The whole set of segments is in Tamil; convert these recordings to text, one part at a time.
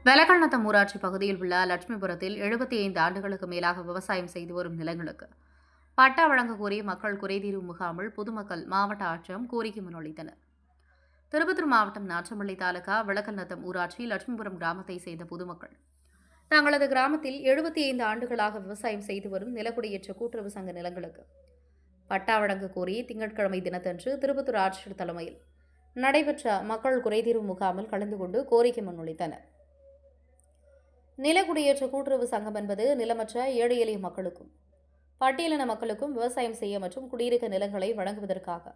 வெலக்கண்ணத்தம் ஊராட்சி பகுதியில் உள்ள லட்சுமிபுரத்தில் 75 ஆண்டுகளுக்கு மேலாக விவசாயம் செய்து வரும் நிலங்களுக்கு பட்டா வழங்க கோரி மக்கள் குறைதீர்வு முகாமில் பொதுமக்கள் மாவட்ட ஆட்சியம் கோரிக்கை முன்வைத்தனர். திருப்பத்தூர் மாவட்டம் நாச்சம்பள்ளி தாலுகா வெலக்கண்ணத்தம் ஊராட்சி லட்சுமிபுரம் கிராமத்தை சேர்ந்த பொதுமக்கள் தங்களது கிராமத்தில் 75 ஆண்டுகளாக விவசாயம் செய்து வரும் நிலக்குடியேற்ற கூட்டுறவு சங்க நிலங்களுக்கு பட்டா வழங்க கோரி திங்கட்கிழமை தினத்தன்று திருப்பத்தூர் ஆட்சியர் தலைமையில் நடைபெற்ற மக்கள் குறைதீர்வு முகாமில் கலந்து கொண்டு கோரிக்கை முன்வைத்தனர். நிலக்குடியேற்ற கூட்டுறவு சங்கம் என்பது நிலமற்ற ஏழை எளிய மக்களுக்கும் பட்டியலின மக்களுக்கும் விவசாயம் செய்ய மற்றும் குடியிருக்க நிலங்களை வழங்குவதற்காக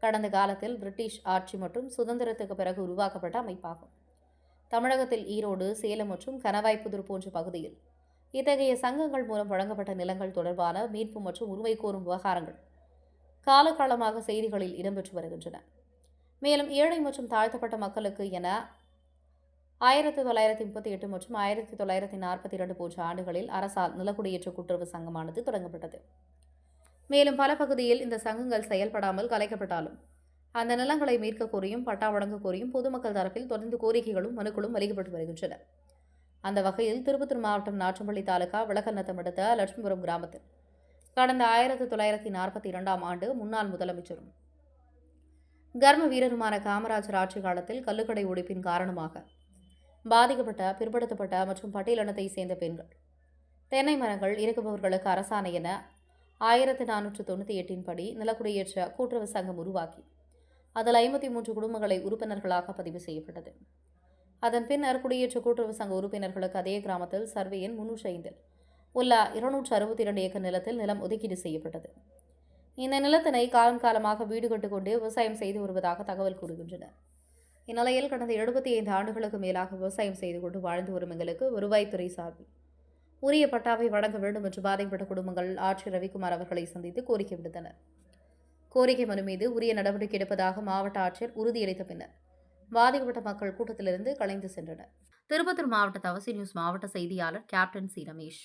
கடந்த காலத்தில் பிரிட்டிஷ் ஆட்சி மற்றும் சுதந்திரத்துக்கு பிறகு உருவாக்கப்பட்ட அமைப்பாகும். தமிழகத்தில் ஈரோடு, சேலம் மற்றும் கணவாய்ப்புதூர் போன்ற பகுதியில் இத்தகைய சங்கங்கள் மூலம் வழங்கப்பட்ட நிலங்கள் தொடர்பான மீட்பு மற்றும் உரிமை கோரும் விவகாரங்கள் காலகாலமாக செய்திகளில் இடம்பெற்று வருகின்றன. மேலும் ஏழை மற்றும் தாழ்த்தப்பட்ட மக்களுக்கு என 1938 மற்றும் 1942 போன்ற ஆண்டுகளில் அரசால் நிலக்குடியேற்ற கூட்டுறவு சங்கமானது தொடங்கப்பட்டது. மேலும் பல பகுதியில் இந்த சங்கங்கள் செயல்படாமல் கலைக்கப்பட்டாலும் அந்த நிலங்களை மீட்க கோரியும் பட்டா வழங்க கோரியும் பொதுமக்கள் தரப்பில் தொடர்ந்து கோரிக்கைகளும் மனுக்களும் அளிக்கப்பட்டு வருகின்றன. அந்த வகையில் திருப்பத்தூர் மாவட்டம் நாச்சம்பள்ளி தாலுகா வெலக்கண்ணத்தம் அடுத்த லட்சுமிபுரம் கிராமத்தில் கடந்த 1942 ஆண்டு முன்னாள் முதலமைச்சரும் கர்ம வீரருமான காமராஜர் ஆட்சி காலத்தில் கள்ளுக்கடை ஒழிப்பின் காரணமாக பாதிக்கப்பட்ட பிற்படுத்தப்பட்ட மற்றும் பட்டியலினத்தை சேர்ந்த பெண்கள் தென்னை மரங்கள் இறக்குபவர்களுக்கு அரசாணை என 1498 படி நிலக்குடியேற்ற கூட்டுறவு சங்கம் உருவாக்கி அதில் 53 குடும்பங்களை உறுப்பினர்களாக பதிவு செய்யப்பட்டது. அதன் பின்னர் குடியேற்ற கூட்டுறவு சங்க உறுப்பினர்களுக்கு அதே கிராமத்தில் சர்வே எண் 305 உள்ள 262 ஏக்கர் நிலத்தில் நிலம் ஒதுக்கீடு செய்யப்பட்டது. இந்த நிலத்தினை காலம் காலமாக வீடு கட்டுக்கொண்டு விவசாயம் செய்து வருவதாக தகவல் கூறுகின்றன. இந்நிலையில் கடந்த 75 ஆண்டுகளுக்கு மேலாக விவசாயம் செய்து கொண்டு வாழ்ந்து வரும் எங்களுக்கு வருவாய்த்துறை சார்பில் உரிய பட்டாவை வழங்க வேண்டும் என்று பாதிக்கப்பட்ட குடும்பங்கள் ஆட்சியர் ரவிக்குமார் அவர்களை சந்தித்து கோரிக்கை விடுத்தனர். கோரிக்கை மனு மீது உரிய நடவடிக்கை எடுப்பதாக மாவட்ட ஆட்சியர் உறுதியளித்த பின்னர் பாதிக்கப்பட்ட மக்கள் கூட்டத்திலிருந்து கலைந்து சென்றனர். திருப்பத்தூர் மாவட்ட தவசி நியூஸ் மாவட்ட செய்தியாளர் கேப்டன் சி ரமேஷ்.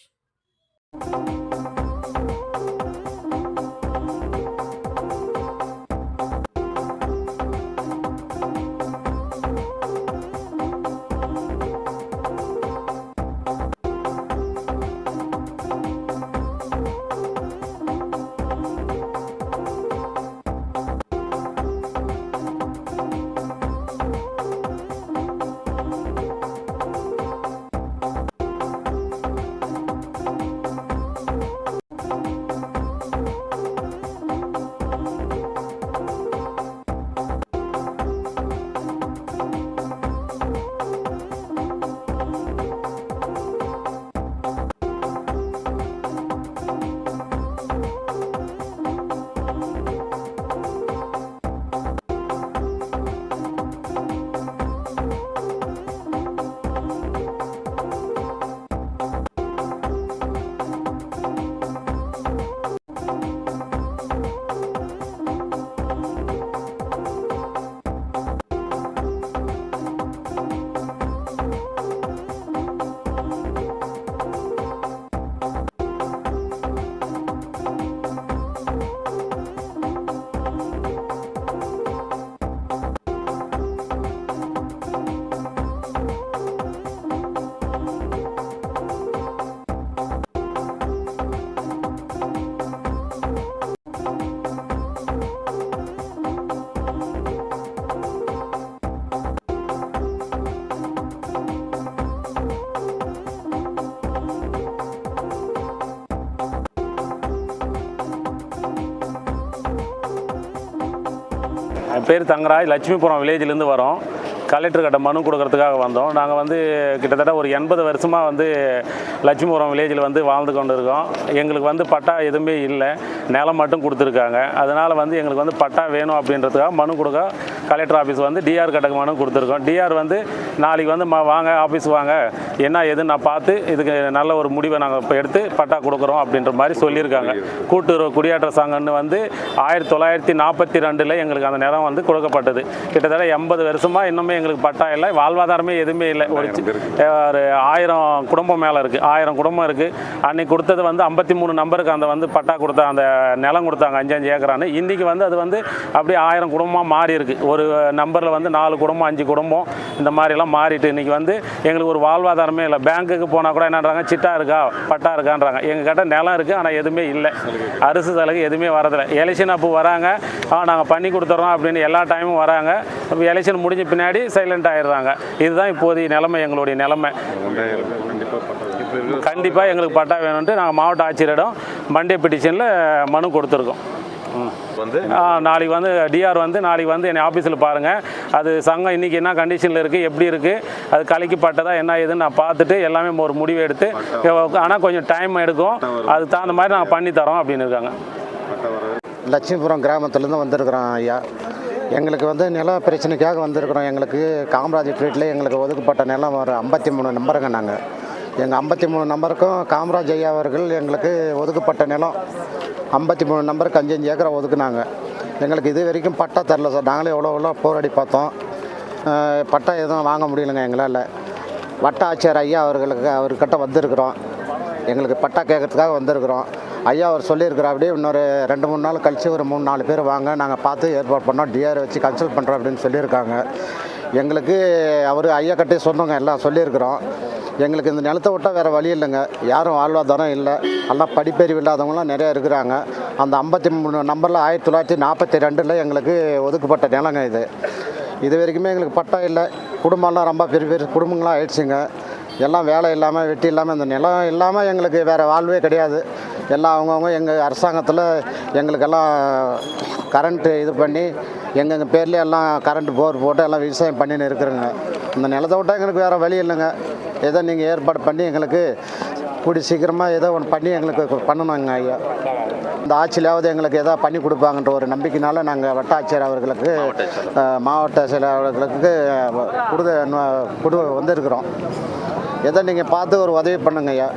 என் பேர் தங்கராஜ், லட்சுமிபுரம் வில்லேஜிலேருந்து வரோம். கலெக்டர்கிட்ட மனு கொடுக்கறதுக்காக வந்தோம். நாங்கள் கிட்டத்தட்ட ஒரு 80 வருஷமாக லட்சுமிபுரம் வில்லேஜில் வாழ்ந்து கொண்டு இருக்கோம். எங்களுக்கு பட்டா எதுவுமே இல்லை, நிலம் மட்டும் கொடுத்துருக்காங்க. அதனால் எங்களுக்கு பட்டா வேணும் அப்படின்றதுக்காக மனு கொடுக்க கலெக்டர் ஆஃபீஸ் டிஆர் கிட்டக்கு மனு கொடுத்துருக்கோம். டிஆர் நாளைக்கு வாங்க ஆஃபீஸ் வாங்க, என்ன எதுன்னு நான் பார்த்து இதுக்கு நல்ல ஒரு முடிவை நாங்கள் இப்போ எடுத்து பட்டா கொடுக்குறோம் அப்படின்ற மாதிரி சொல்லியிருக்காங்க. கூட்டுறவு குடியேற்ற சங்கம்னு 1942 எங்களுக்கு அந்த நிலம் கொடுக்கப்பட்டது. கிட்டத்தட்ட 80 வருஷமாக இன்னுமே எங்களுக்கு பட்டா இல்லை, வாழ்வாதாரமே எதுவுமே இல்லை. ஒரு 1000 குடும்பம் மேலே இருக்குது, 1000 குடும்பம் இருக்குது. அன்றைக்கி கொடுத்தது 53 நம்பருக்கு அந்த பட்டா கொடுத்த அந்த நிலம் கொடுத்தாங்க 5 ஏக்கரான்னு. இன்றைக்கி வந்து அது வந்து அப்படியே 1000 குடும்பமாக மாறி இருக்குது. ஒரு நம்பரில் வந்து 4 குடும்பம் 5 குடும்பம் இந்த மாதிரிலாம் மாறிட்டு இன்றைக்கி வந்து எங்களுக்கு ஒரு வாழ்வாதாரமே இல்லை. பேங்க்குக்கு போனால் கூட என்னன்றாங்க, சிட்டா இருக்கா பட்டா இருக்கான்றாங்க. எங்கள் கிட்ட நிலம் இருக்குது, ஆனால் எதுவுமே இல்லை. அரசு சலுகை எதுவுமே வரதில்லை. எலெக்ஷன் அப்போ வராங்க, நாங்கள் பண்ணி கொடுத்துட்றோம் அப்படின்னு எல்லா டைமும் வராங்க. எலெக்ஷன் முடிஞ்ச பின்னாடி சைலண்ட் ஆகிடுறாங்க. இதுதான் இப்போதைய நிலைமை, எங்களுடைய நிலைமை. கண்டிப்பாக எங்களுக்கு பட்டா வேணும்ன்ட்டு நாங்கள் மாவட்ட ஆட்சியரிடம் மண்டே பெட்டிஷனில் மனு கொடுத்துருக்கோம். நாளைக்கு வந்து டிஆர் வந்து நாளைக்கு வந்து என் ஆஃபீஸில் பாருங்கள். அது சங்கம் இன்றைக்கி என்ன கண்டிஷனில் இருக்குது, எப்படி இருக்குது, அது கலைக்கப்பட்டதா என்ன ஏதுன்னு நான் பார்த்துட்டு எல்லாமே ஒரு முடிவு எடுத்து, ஆனால் கொஞ்சம் டைம் எடுக்கும், அதுக்கு தகுந்த மாதிரி நாங்கள் பண்ணித்தரோம் அப்படின்னு இருக்காங்க. லட்சுமிபுரம் கிராமத்துலேருந்து வந்திருக்கிறோம் ஐயா. எங்களுக்கு வந்து நில பிரச்சனைக்காக வந்திருக்கிறோம். எங்களுக்கு காமராஜ் ஸ்ட்ரீட்டில் எங்களுக்கு ஒதுக்கப்பட்ட நிலம் ஒரு 53 நம்பருங்க. நாங்கள் எங்கள் 53 நம்பருக்கும் காமராஜ் ஐயா அவர்கள் எங்களுக்கு ஒதுக்கப்பட்ட நிலம் 53 நம்பருக்கு 5 ஏக்கரை ஒதுக்குனாங்க. எங்களுக்கு இது வரைக்கும் பட்டா தரல சார். நாங்களே எவ்வளோ போராடி பார்த்தோம், பட்டா எதுவும் வாங்க முடியலைங்க எங்களால். வட்ட ஆட்சியர் ஐயா அவர்கிட்ட வந்திருக்கிறோம். எங்களுக்கு பட்டா கேட்கறதுக்காக வந்திருக்கிறோம். ஐயா அவர் சொல்லியிருக்கிறோம், அப்படியே இன்னொரு 2-3 நாள் கழித்து ஒரு 3-4 பேர் வாங்க, நாங்கள் பார்த்து ஏற்பாடு பண்ணோம், டிஆர் வச்சு கன்சல்ட் பண்ணுறோம் அப்படின்னு சொல்லியிருக்காங்க. எங்களுக்கு அவர் ஐயா கிட்டே சொன்னோங்க, எல்லாம் சொல்லியிருக்கிறோம். எங்களுக்கு இந்த நிலத்தை விட்டால் வேறு வழி இல்லைங்க. யாரும் வாழ்வாதாரம் இல்லை, எல்லாம் படிப்பறிவு இல்லாதவங்களாம் நிறையா இருக்கிறாங்க. அந்த 53 நம்பரில் 1942 எங்களுக்கு ஒதுக்கப்பட்ட நிலங்க இது. இது வரைக்குமே எங்களுக்கு பட்டா இல்லை. குடும்பம்லாம் ரொம்ப பெரிய பெரிய குடும்பங்களாக ஆயிடுச்சுங்க. எல்லாம் வேலை இல்லாமல் வெட்டி இல்லாமல் இந்த நிலம் இல்லாமல் எங்களுக்கு வேறு வாழ்வே கிடையாது. எல்லாம் அவங்கவுங்க எங்கள் அரசாங்கத்தில் எங்களுக்கெல்லாம் கரண்ட்டு இது பண்ணி எங்கள் பேர்லேயே எல்லாம் கரண்ட் போர் போட்டு எல்லாம் விவசாயம் பண்ணின்னு இருக்கிறோங்க. இந்த நிலத்தை விட்டால் எங்களுக்கு வேறு வழி இல்லைங்க. ஏதோ நீங்கள் ஏற்பாடு பண்ணி எங்களுக்கு கூடி சீக்கிரமாக ஏதோ ஒன்று பண்ணி எங்களுக்கு பண்ணணுங்க ஐயா. இந்த ஆட்சியிலாவது எங்களுக்கு ஏதோ பண்ணி கொடுப்பாங்கன்ற ஒரு நம்பிக்கையினால நாங்கள் வட்ட ஆட்சியர் அவர்களுக்கு மாவட்ட செயலர் அவர்களுக்கு வந்திருக்கிறோம். ஏதோ நீங்கள் பார்த்து ஒரு உதவி பண்ணுங்க ஐயா.